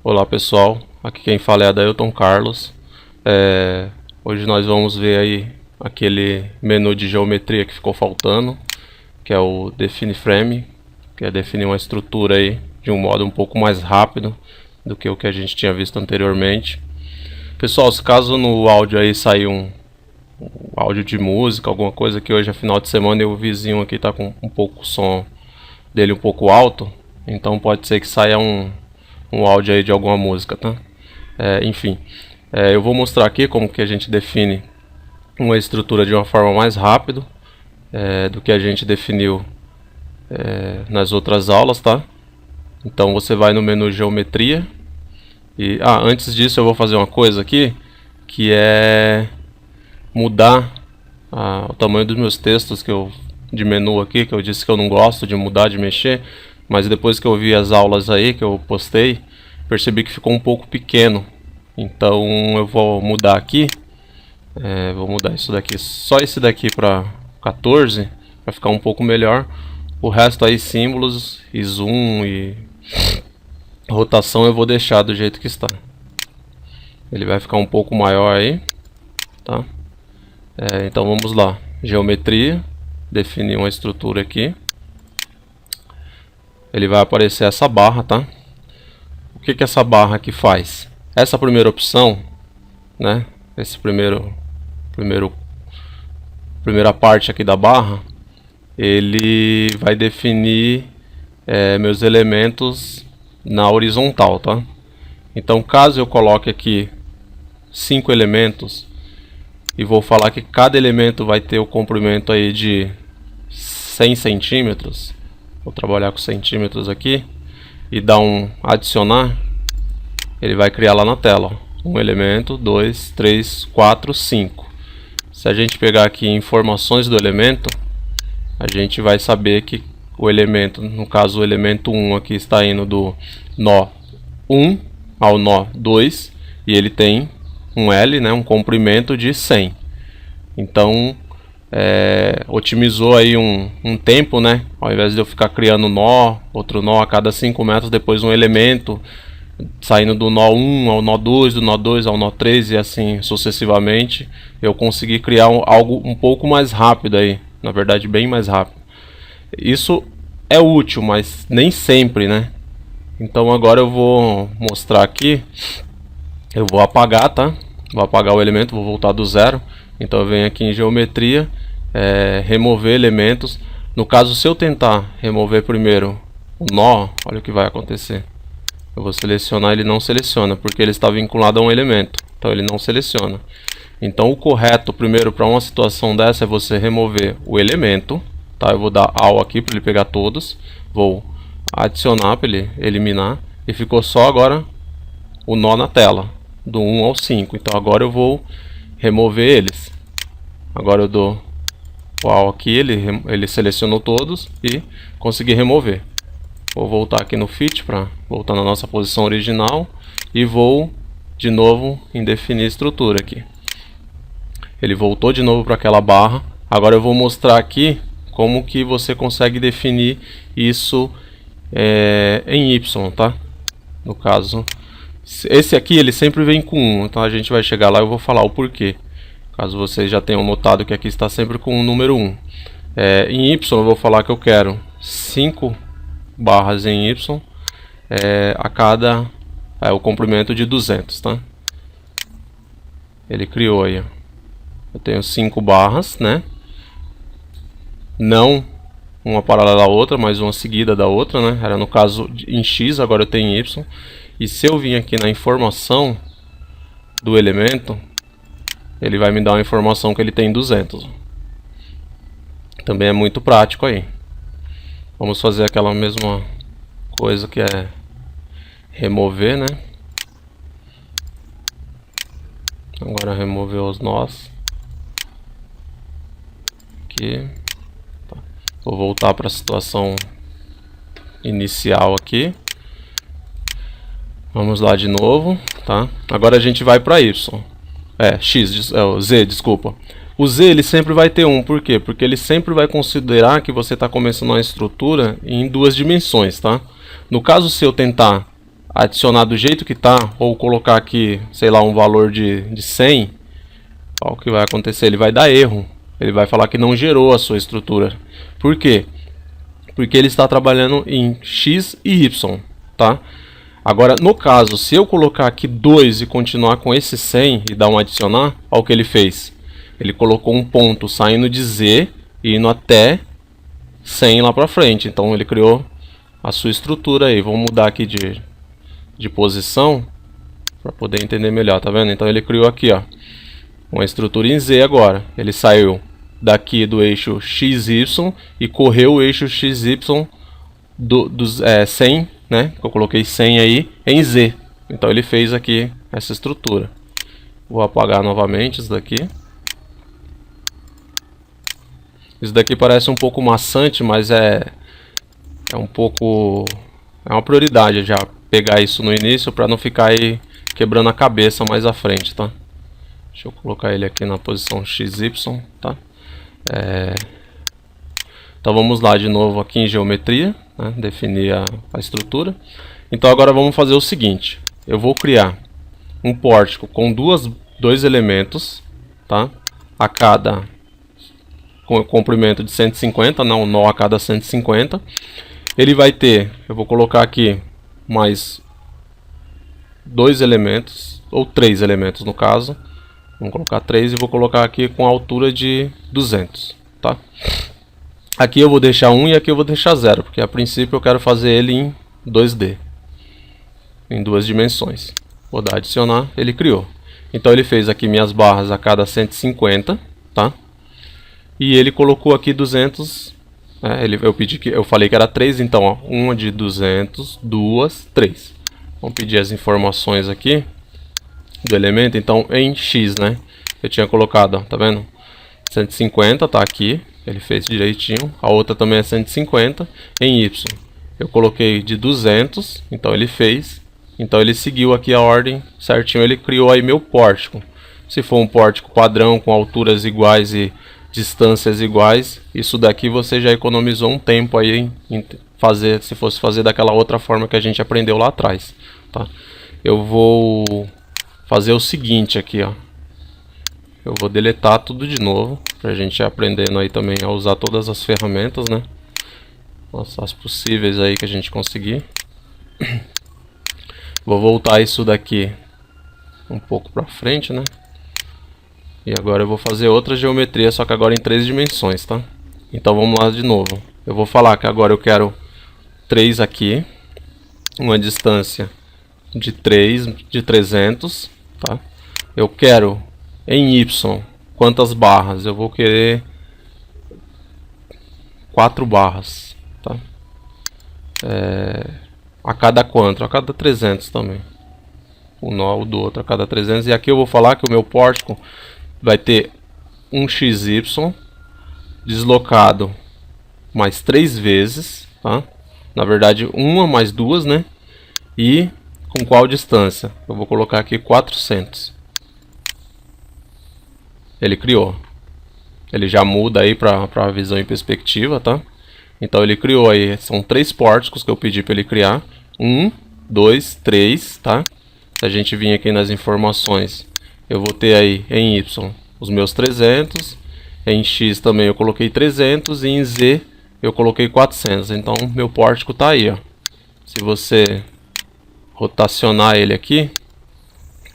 Olá pessoal, aqui quem fala é Adailton Carlos. Hoje nós vamos ver aí aquele menu de geometria que ficou faltando, que é o Define Frame, que é definir uma estrutura aí de um modo um pouco mais rápido do que o que a gente tinha visto anteriormente. Pessoal, se caso no áudio aí sair um áudio de música, alguma coisa, que hoje é final de semana e o vizinho aqui tá com um pouco o som dele um pouco alto, então pode ser que saia um áudio aí de alguma música, tá? Enfim, eu vou mostrar aqui como que a gente define uma estrutura de uma forma mais rápida do que a gente definiu nas outras aulas, tá? Então você vai no menu geometria e antes disso eu vou fazer uma coisa aqui, que é mudar o tamanho dos meus textos de menu aqui, que eu disse que eu não gosto de mudar, de mexer, mas depois que eu vi as aulas aí que eu postei, percebi que ficou um pouco pequeno. Então eu vou mudar aqui, vou mudar isso daqui, só esse daqui para 14, para ficar um pouco melhor. O resto aí, símbolos e zoom e rotação, eu vou deixar do jeito que está. Ele vai ficar um pouco maior aí, tá? Então vamos lá, geometria, definir uma estrutura aqui. Ele vai aparecer essa barra, tá? O que essa barra aqui faz? Essa primeira opção, né? Esse primeira parte aqui da barra, ele vai definir meus elementos na horizontal, tá? Então, caso eu coloque aqui 5 elementos e vou falar que cada elemento vai ter o comprimento aí de 100 centímetros, vou trabalhar com centímetros aqui e dar um adicionar, ele vai criar lá na tela, ó, um elemento, 2, 3, 4, 5. Se a gente pegar aqui informações do elemento, a gente vai saber que o elemento, no caso o elemento 1 aqui está indo do nó 1 ao nó 2 e ele tem um L, né, um comprimento de 100. Então otimizou aí um tempo, né? Ao invés de eu ficar criando nó, outro nó a cada 5 metros, depois um elemento saindo do nó 1 ao nó 2, do nó 2 ao nó 3 e assim sucessivamente, eu consegui criar algo um pouco mais rápido aí, na verdade bem mais rápido. Isso é útil, mas nem sempre, né? Então agora eu vou mostrar aqui, eu vou apagar, tá? Vou apagar o elemento, vou voltar do zero. Então eu venho aqui em geometria, remover elementos. No caso, se eu tentar remover primeiro o nó, olha o que vai acontecer. Eu vou selecionar, ele não seleciona, porque ele está vinculado a um elemento. Então ele não seleciona. Então o correto primeiro para uma situação dessa é você remover o elemento. Tá? Eu vou dar AL aqui para ele pegar todos. Vou adicionar para ele eliminar. E ficou só agora o nó na tela, do 1 ao 5. Então agora eu vou remover eles. Agora eu dou o AL aqui, ele selecionou todos e consegui remover. Vou voltar aqui no Fit para voltar na nossa posição original e vou de novo em definir estrutura aqui. Ele voltou de novo para aquela barra. Agora eu vou mostrar aqui como que você consegue definir isso em Y, tá? No caso, esse aqui ele sempre vem com 1, então a gente vai chegar lá e eu vou falar o porquê. Caso vocês já tenham notado que aqui está sempre com o número 1. Em Y eu vou falar que eu quero 5 barras em Y a cada o comprimento de 200, tá? Ele criou aí, ó. Eu tenho 5 barras, né? Não uma paralela à outra, mas uma seguida da outra, né? Era no caso em X, agora eu tenho em Y. E se eu vir aqui na informação do elemento, ele vai me dar uma informação que ele tem 200. Também é muito prático aí. Vamos fazer aquela mesma coisa que é remover, né? Agora remover os nós. Aqui. Tá. Vou voltar para a situação inicial aqui. Vamos lá de novo, tá? Agora a gente vai para Y. Z, desculpa. O Z ele sempre vai ter 1, por quê? Porque ele sempre vai considerar que você está começando uma estrutura em 2 dimensões, tá? No caso, se eu tentar adicionar do jeito que tá, ou colocar aqui, sei lá, um valor de 100, ó, o que vai acontecer? Ele vai dar erro. Ele vai falar que não gerou a sua estrutura. Por quê? Porque ele está trabalhando em X e Y, tá? Agora, no caso, se eu colocar aqui 2 e continuar com esse 100 e dar um adicionar, olha o que ele fez. Ele colocou um ponto saindo de Z e indo até 100 lá pra frente. Então ele criou a sua estrutura aí. Vamos mudar aqui de posição para poder entender melhor, tá vendo? Então ele criou aqui, ó, uma estrutura em Z agora. Ele saiu daqui do eixo XY e correu o eixo XY dos 100, né? Eu coloquei 100 aí em Z. Então ele fez aqui essa estrutura. Vou apagar novamente isso daqui. Isso daqui parece um pouco maçante, mas é um pouco... é uma prioridade já pegar isso no início para não ficar aí quebrando a cabeça mais à frente, tá? Deixa eu colocar ele aqui na posição XY, tá? Então vamos lá de novo aqui em geometria, né? Definir a estrutura. Então agora vamos fazer o seguinte. Eu vou criar um pórtico com dois elementos, tá? A cada... com comprimento de 150, não, um nó a cada 150. Ele vai ter, eu vou colocar aqui mais 2 elementos, ou 3 elementos no caso. Vamos colocar 3 e vou colocar aqui com a altura de 200, tá? Aqui eu vou deixar 1 e aqui eu vou deixar 0, porque a princípio eu quero fazer ele em 2D, em 2 dimensões. Vou dar adicionar, ele criou. Então ele fez aqui minhas barras a cada 150, tá? E ele colocou aqui 200, eu falei que era 3, então ó, uma de 200, 2, 3. Vamos pedir as informações aqui do elemento, então em X, né? Eu tinha colocado, ó, tá vendo? 150, tá aqui, ele fez direitinho. A outra também é 150. Em Y, eu coloquei de 200, então ele fez. Então ele seguiu aqui a ordem certinho, ele criou aí meu pórtico. Se for um pórtico padrão com alturas iguais e distâncias iguais, isso daqui você já economizou um tempo aí em fazer, se fosse fazer daquela outra forma que a gente aprendeu lá atrás, tá? Eu vou fazer o seguinte aqui, ó. Eu vou deletar tudo de novo, pra gente ir aprendendo aí também a usar todas as ferramentas, né? As possíveis aí que a gente conseguir. Vou voltar isso daqui um pouco pra frente, né? E agora eu vou fazer outra geometria, só que agora em 3 dimensões, tá? Então vamos lá de novo. Eu vou falar que agora eu quero 3 aqui, uma distância de 3, de 300, tá? Eu quero em Y, quantas barras? Eu vou querer 4 barras, tá? A cada quanto? A cada 300 também. O nó do outro a cada 300. E aqui eu vou falar que o meu pórtico vai ter um XY deslocado mais 3 vezes, tá? Na verdade, uma mais 2, né? E com qual distância? Eu vou colocar aqui 400. Ele criou. Ele já muda aí para a visão em perspectiva, tá? Então ele criou aí, são 3 pórticos que eu pedi para ele criar. 1, 2, 3, tá? Se a gente vir aqui nas informações, eu vou ter aí em Y os meus 300, em X também eu coloquei 300 e em Z eu coloquei 400. Então meu pórtico tá aí, ó. Se você rotacionar ele aqui,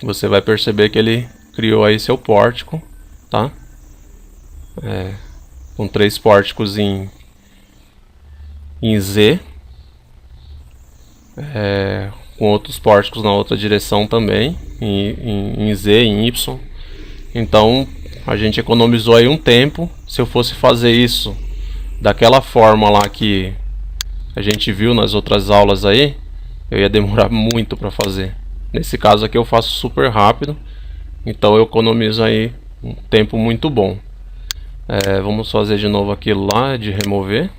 você vai perceber que ele criou aí seu pórtico, tá? Com 3 pórticos em Z, com outros pórticos na outra direção também, em Z, em Y. Então a gente economizou aí um tempo. Se eu fosse fazer isso daquela forma lá que a gente viu nas outras aulas aí, eu ia demorar muito para fazer. Nesse caso aqui eu faço super rápido, então eu economizo aí um tempo muito bom. Vamos fazer de novo aquilo lá de remover,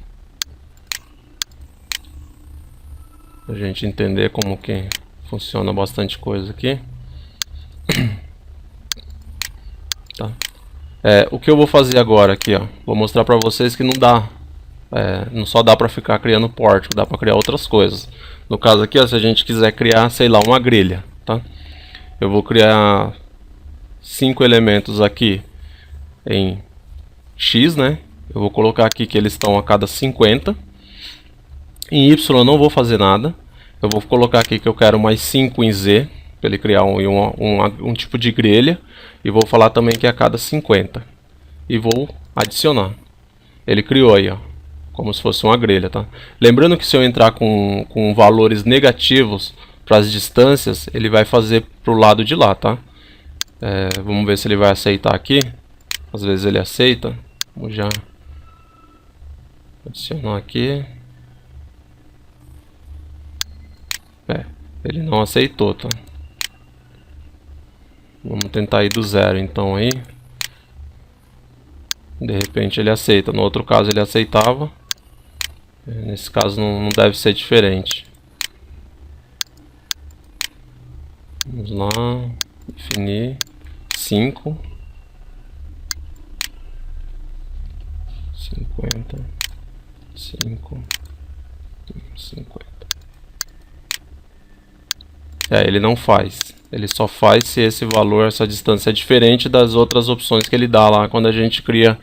pra gente entender como que funciona bastante coisa aqui. Tá. O que eu vou fazer agora aqui, ó, vou mostrar pra vocês que não dá não só dá para ficar criando pórtico, dá para criar outras coisas. No caso aqui, ó, se a gente quiser criar, sei lá, uma grelha, tá? Eu vou criar 5 elementos aqui em X, né? Eu vou colocar aqui que eles estão a cada 50. Em Y eu não vou fazer nada. Eu vou colocar aqui que eu quero mais 5 em Z, para ele criar um tipo de grelha. E vou falar também que é a cada 50. E vou adicionar. Ele criou aí, ó, como se fosse uma grelha, tá? Lembrando que se eu entrar com valores negativos para as distâncias, ele vai fazer para o lado de lá, tá? Vamos ver se ele vai aceitar aqui. Às vezes ele aceita. Vamos já adicionar aqui. Ele não aceitou, tá? Vamos tentar ir do zero então aí. De repente ele aceita. No outro caso ele aceitava. Nesse caso não deve ser diferente. Vamos lá. Definir 5 50 5 50. Ele não faz. Ele só faz se esse valor, essa distância é diferente das outras opções que ele dá lá quando a gente cria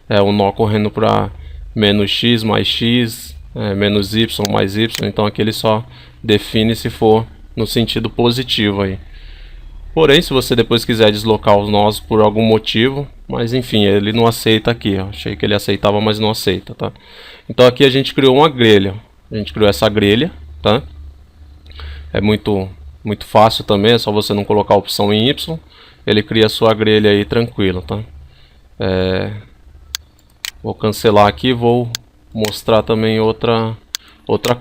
o nó correndo para menos x mais x, menos y mais y. Então aqui ele só define se for no sentido positivo aí. Porém, se você depois quiser deslocar os nós por algum motivo, mas enfim, ele não aceita aqui, ó. Achei que ele aceitava, mas não aceita, tá? Então aqui a gente criou uma grelha. A gente criou essa grelha, tá? É muito fácil também, é só você não colocar a opção em Y. Ele cria a sua grelha aí tranquilo, tá? Vou cancelar aqui, vou mostrar também outra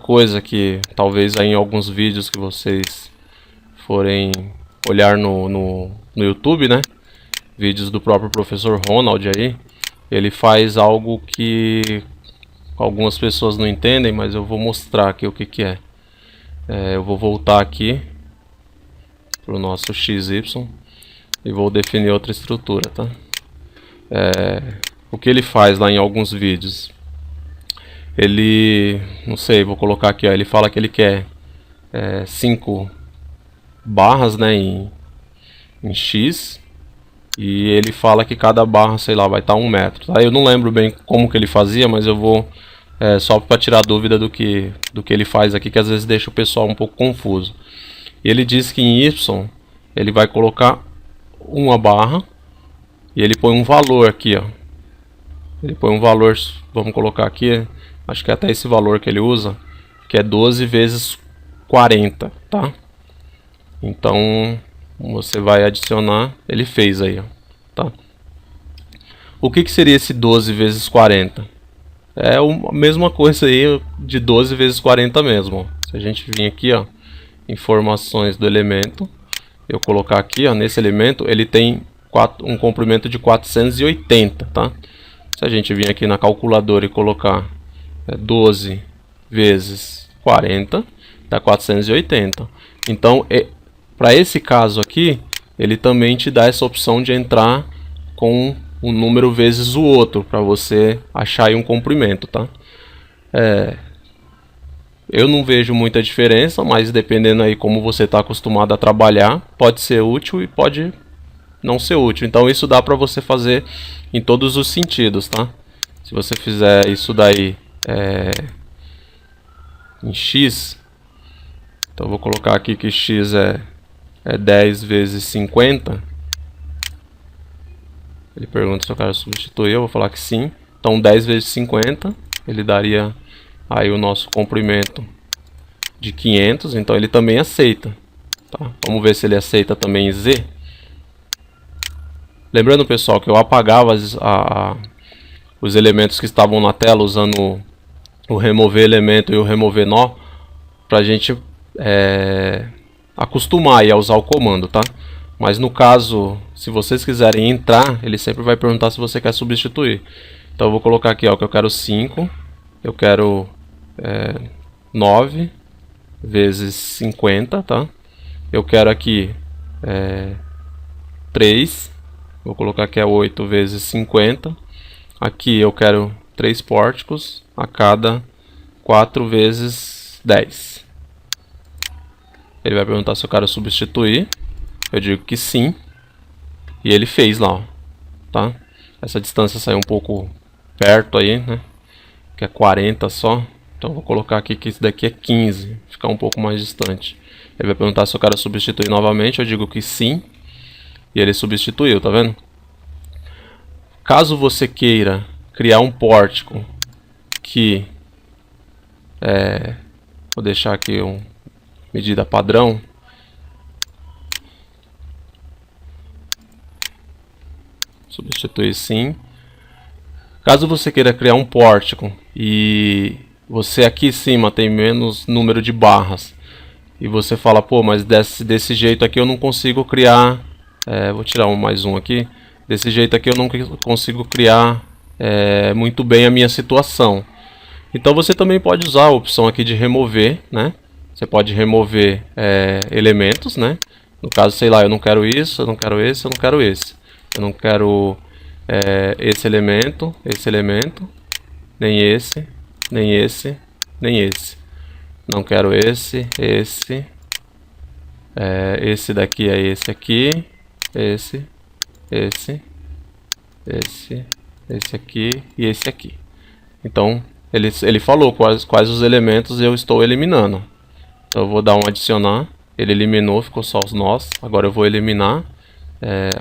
coisa que talvez aí em alguns vídeos que vocês forem olhar no YouTube, né? Vídeos do próprio professor Ronald aí. Ele faz algo que algumas pessoas não entendem, mas eu vou mostrar aqui o que é. Eu vou voltar aqui para o nosso XY e vou definir outra estrutura, tá? O que ele faz lá em alguns vídeos? Ele, não sei, vou colocar aqui, ó, ele fala que ele quer 5 barras, né, em X, e ele fala que cada barra, sei lá, vai estar 1 metro, tá? Eu não lembro bem como que ele fazia, mas eu vou só para tirar dúvida do que ele faz aqui, que às vezes deixa o pessoal um pouco confuso. E ele diz que em Y ele vai colocar uma barra e ele põe um valor aqui, ó. Ele põe um valor, vamos colocar aqui, acho que é até esse valor que ele usa, que é 12 vezes 40, tá? Então você vai adicionar, ele fez aí, ó, tá? O que seria esse 12 vezes 40? É a mesma coisa aí de 12 vezes 40 mesmo, ó. Se a gente vir aqui, ó, informações do elemento, eu colocar aqui, ó, nesse elemento ele tem um comprimento de 480, tá? Se a gente vir aqui na calculadora e colocar 12 vezes 40, dá 480. Então, para esse caso aqui, ele também te dá essa opção de entrar com um número vezes o outro, para você achar aí um comprimento, tá? Eu não vejo muita diferença, mas dependendo aí como você está acostumado a trabalhar, pode ser útil e pode não ser útil. Então isso dá para você fazer em todos os sentidos, tá? Se você fizer isso daí em X, então eu vou colocar aqui que X é 10 vezes 50. Ele pergunta se eu quero substituir, eu vou falar que sim. Então 10 vezes 50, ele daria aí o nosso comprimento de 500, então ele também aceita, tá? Vamos ver se ele aceita também Z. Lembrando, pessoal, que eu apagava os elementos que estavam na tela usando o remover elemento e o remover nó, para a gente acostumar a usar o comando, tá? Mas no caso, se vocês quiserem entrar, ele sempre vai perguntar se você quer substituir. Então eu vou colocar aqui, ó, que eu quero 5, eu quero 9 vezes 50, tá? Eu quero aqui 3, vou colocar que é 8 vezes 50. Aqui eu quero 3 pórticos, a cada 4 vezes 10. Ele vai perguntar se eu quero substituir. Eu digo que sim. E ele fez lá, ó, tá? Essa distância saiu um pouco perto aí, né? Que é 40 só. Então eu vou colocar aqui que isso daqui é 15. Ficar um pouco mais distante. Ele vai perguntar se eu quero substituir novamente. Eu digo que sim. E ele substituiu, tá vendo? Caso você queira criar um pórtico que... vou deixar aqui uma medida padrão. Substituir sim. Caso você queira criar um pórtico e você aqui em cima tem menos número de barras e você fala, pô, mas desse jeito aqui eu não consigo criar, vou tirar mais um aqui, desse jeito aqui eu não consigo criar muito bem a minha situação. Então você também pode usar a opção aqui de remover, né? Você pode remover elementos, né? No caso, sei lá, eu não quero isso, eu não quero esse, eu não quero esse. Eu não quero esse elemento, nem esse, nem esse, nem esse. Não quero esse, esse daqui é esse aqui, esse aqui e esse aqui. Então, ele falou quais os elementos eu estou eliminando. Então, eu vou dar um adicionar, ele eliminou, ficou só os nós. Agora eu vou eliminar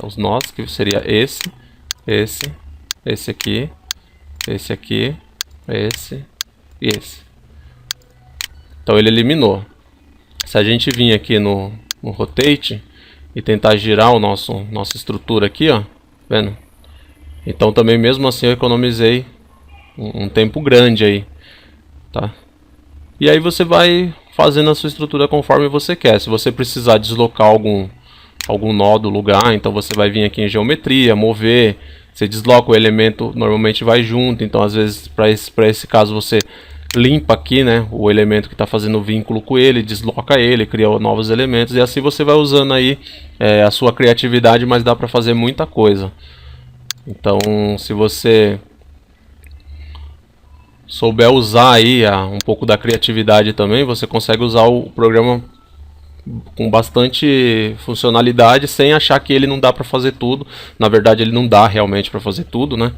os nós, que seria esse aqui, esse aqui, esse e esse. Então ele eliminou. Se a gente vir aqui no rotate e tentar girar nossa estrutura aqui, ó, vendo? Então também mesmo assim eu economizei um tempo grande aí, tá? E aí você vai fazendo a sua estrutura conforme você quer. Se você precisar deslocar algum nó do lugar, então você vai vir aqui em geometria, mover, você desloca o elemento, normalmente vai junto, então às vezes para esse caso você limpa aqui, né, o elemento que está fazendo o vínculo com ele, desloca ele, cria novos elementos, e assim você vai usando aí a sua criatividade, mas dá para fazer muita coisa. Então se você souber usar aí um pouco da criatividade também, você consegue usar o programa com bastante funcionalidade sem achar que ele não dá para fazer tudo. Na verdade ele não dá realmente para fazer tudo, né?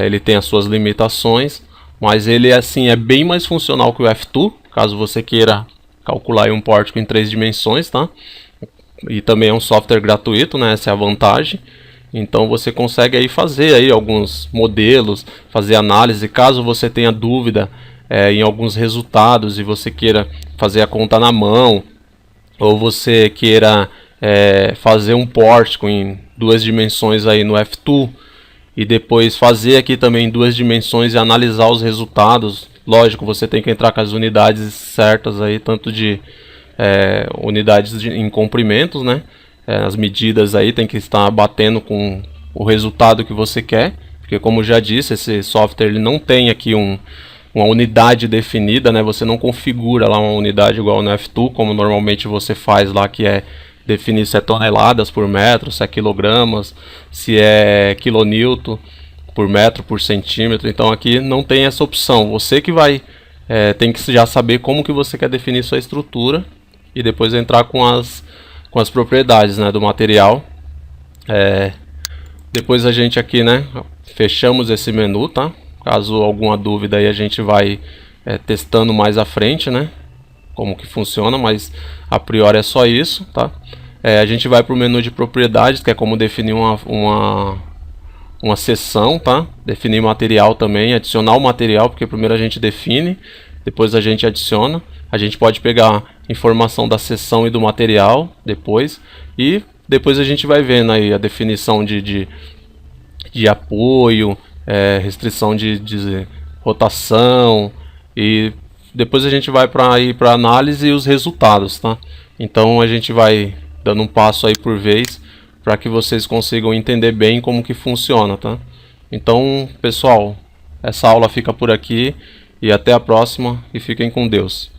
Ele tem as suas limitações, mas ele assim é bem mais funcional que o F2, caso você queira calcular um pórtico em 3 dimensões, tá? E também é um software gratuito, né? Essa é a vantagem. Então você consegue aí fazer aí alguns modelos, fazer análise, caso você tenha dúvida em alguns resultados e você queira fazer a conta na mão, ou você queira fazer um pórtico em 2 dimensões aí no F2 e depois fazer aqui também em 2 dimensões e analisar os resultados. Lógico, você tem que entrar com as unidades certas aí, tanto de unidades em comprimentos, né? As medidas aí tem que estar batendo com o resultado que você quer, porque como já disse, esse software ele não tem aqui uma unidade definida, né? Você não configura lá uma unidade igual no F2, como normalmente você faz lá, que é definir se é toneladas por metro, se é quilogramas, se é quilonewton por metro por centímetro. Então aqui não tem essa opção. Você que vai tem que já saber como que você quer definir sua estrutura e depois entrar com as propriedades, né, do material. Depois a gente aqui, né, fechamos esse menu, tá? Caso alguma dúvida aí a gente vai testando mais à frente, né, como que funciona, mas a priori é só isso, tá? A gente vai para o menu de propriedades, que é como definir uma seção, tá? Definir material também, adicionar o material, porque primeiro a gente define, depois a gente adiciona. A gente pode pegar informação da seção e do material depois, e depois a gente vai vendo aí a definição de apoio, restrição de rotação, e depois a gente vai para análise e os resultados, tá? Então a gente vai dando um passo aí por vez para que vocês consigam entender bem como que funciona, tá? Então, pessoal, essa aula fica por aqui e até a próxima e fiquem com Deus.